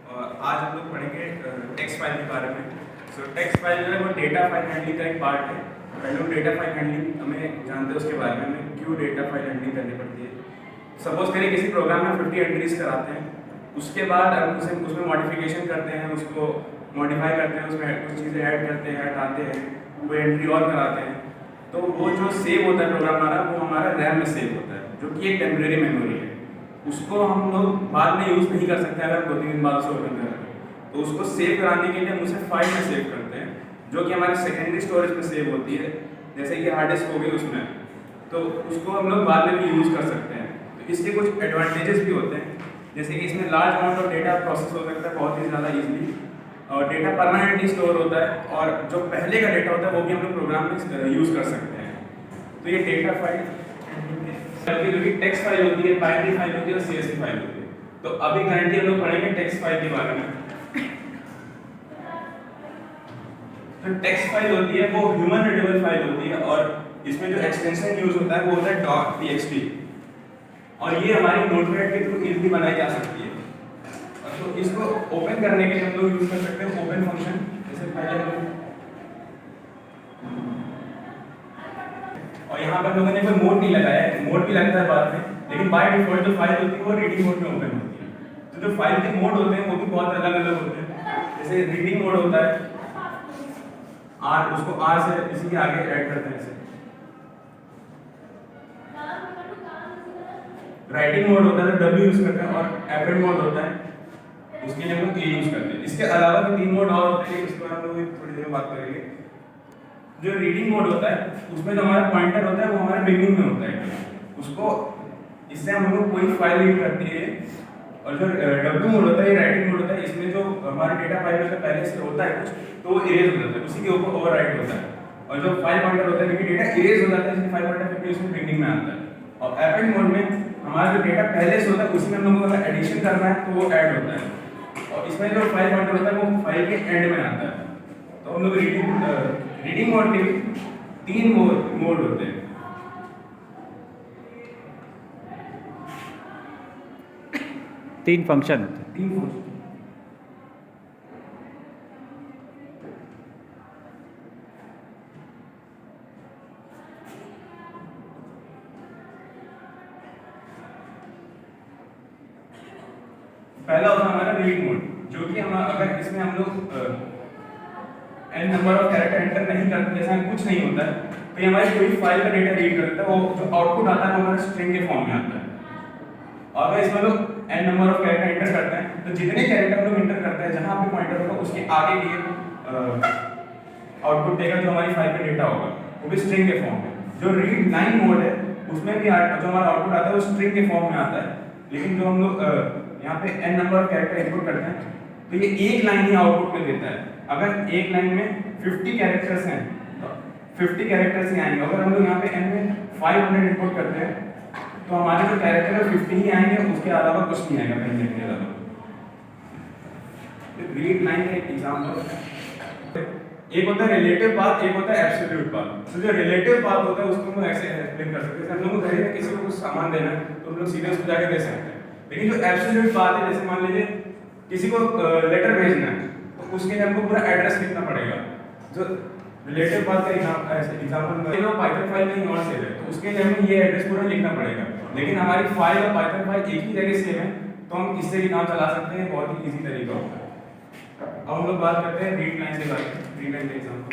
और आज हम लोग पढ़ेंगे टेक्स्ट फाइल के बारे में। टेक्स्ट फाइल जो है वो डेटा फाइल हैंडलिंग का एक पार्ट है। पहले हम डेटा फाइल हैंडलिंग हमें जानते हैं, उसके बारे में हमें क्यों डेटा फाइल हैंडलिंग करनी पड़ती है। सपोज करें किसी प्रोग्राम में 50 एंट्रीज कराते हैं, उसके बाद हम उसमें मॉडिफिकेशन करते हैं, उसको मॉडिफाई करते हैं, उसमें कुछ चीज़ें ऐड करते हैं, हटाते हैं, वो एंट्री और कराते हैं। तो वो जो सेव होता है प्रोग्राम हमारा, वो हमारा रैम में सेव होता है, जो कि एक टेम्परेरी मेमोरी है। उसको हम लोग बाद में यूज़ नहीं कर सकते अगर 2-3 दिन बाद उसे ओपन करें। तो उसको सेव कराने के लिए हम उसे फाइल में सेव करते हैं, जो कि हमारे सेकेंडरी स्टोरेज में सेव होती है, जैसे कि हार्ड डिस्क हो गई उसमें। तो उसको हम लोग बाद में भी यूज़ कर सकते हैं। तो इसके कुछ एडवांटेजेस भी होते हैं, जैसे कि इसमें large amount of data process हो सकता है बहुत ही ज़्यादा ईजिली, और डेटा परमानेंटली स्टोर होता है, और जो पहले का डेटा होता है वो भी हम लोग प्रोग्राम में यूज़ कर सकते हैं। तो ये डेटा फाइल जो कि टेक्स्ट फाइल होती है, बाइनरी फाइल होती है और सीएसवी फाइल होती है। तो अभी करंटली हम लोग पढ़ेंगे टेक्स्ट फाइल के बारे में। तो टेक्स्ट फाइल होती है वो ह्यूमन रीडेबल फाइल होती है, और इसमें जो एक्सटेंशन यूज होता है वो होता है .txt, और ये हमारी नोटपैड के थ्रू इजीली बनाई जा सकती है। तो इसको ओपन करने के लिए हम लोग यूज कर सकते हैं ओपन फंक्शन। जैसे पहले और यहाँ पर लोगों ने कोई मोड नहीं लगाया है, मोड भी लगता है बाद में, लेकिन बाय डिफॉल्ट जो फाइल होती है वो रीडिंग मोड में ओपन होती है। तो जो फाइल के मोड होते हैं वो भी बहुत अलग अलग होते हैं। जैसे रीडिंग मोड होता है आर, उसको आर से इसी के आगे ऐड करते हैं। राइटिंग मोड होता है तो डब्ल्यू यूज करते हैं, और एपरेंट मोड होता है उसके लिए हम लोग ए यूज करते हैं। इसके अलावा भी 3 मोड और होते हैं, उसके बारे में हम लोग थोड़ी देर में बात करेंगे। जो रीडिंग मोड होता है उसमें जो हमारा पॉइंटर होता है वो हमारे बिगिनिंग में होता है, उसको इससे हम लोग कोई फाइल रीड करती है। और जो डब्ल्यू मोड होता है, राइटिंग मोड होता है, इसमें जो हमारा डेटा फाइल में पहले से होता है कुछ, तो वो इरेज हो जाता है, उसी के ऊपर ओवरराइट होता है। और जो फाइल पॉइंटर होता है, क्योंकि डेटा इरेज हो जाता है इसलिए फाइल पॉइंटर फिर उसमें बिगिनिंग में आता है। और एपेंड मोड में हमारा जो डेटा पहले से होता है उसमें हम लोगों को अगर एडिशन करना है तो वो ऐड होता है, और इसमें जो फाइल पॉइंटर होता है वो फाइल के एंड में आता है। तो हम लोग रीडिंग मोड के भी 3 मोड होते हैं। तीन फंक्शन होते हैं। 3 फंक्शन। पहला होता है हमारा रीड मोड, जो कि हम अगर इसमें हम लोग n number of character enter नहीं करते, जैसा कुछ नहीं होता है, तो ये हमारी कोई फाइल का डेटा रीड करता है, वो जो आउटपुट आता है वो हमारा स्ट्रिंग के फॉर्म में आता है। और अगर इसमें लोग n number of character enter करते हैं, तो जितने कैरेक्टर लोग एंटर करते हैं जहां पे पॉइंटर होगा उसके आगे ये आउटपुट देगा, जो हमारी फाइल का डेटा होगा वो भी स्ट्रिंग के फॉर्म में। जो रीड लाइन मोड है उसमें भी जो हमारा आउटपुट आता है वो स्ट्रिंग के फॉर्म में आता है, लेकिन जो हम लोग यहाँ पे n number of character input करते हैं तो ये एक लाइन ही आउटपुट में देता है। अगर एक लाइन में 50 कैरेक्टर्स हैं तो 50 कैरेक्टर्स ही आएंगे। अगर हम लोग यहाँ पे n में 500 इनपुट करते हैं तो हमारे जो कैरेक्टर है 50 ही आएंगे, उसके अलावा कुछ नहीं आएगा कहीं के अलावा। रीड लाइन का एक एग्जांपल, एक होता है रिलेटिव पाथ, एक होता है एब्सोल्यूट पाथ। तो जो रिलेटिव पाथ होता है उसको हम ऐसे एक्सप्लेन कर सकते हैं। हम लोग घर में किसी को कुछ सामान देना है तो हम लोग सीधे उसको जाके दे सकते हैं, लेकिन जो एब्सोल्यूट पाथ है, जैसे मान लीजिए किसी को लेटर भेजना है तो उसके लिए हमको पूरा एड्रेस लिखना पड़ेगा। जो रिलेटिव पाथ का एग्जांपल में पाइथन फाइल कहीं और सेव है तो उसके लिए हमें ये एड्रेस पूरा लिखना पड़ेगा, लेकिन हमारी फाइल और पाइथन फाइल एक ही जगह सेव है तो हम इससे भी काम चला सकते हैं। बहुत ही इजी तरीका होता है। अब हम लोग बात करते हैं रीड लाइन के बारे में। रीड लाइन का एग्जांपल,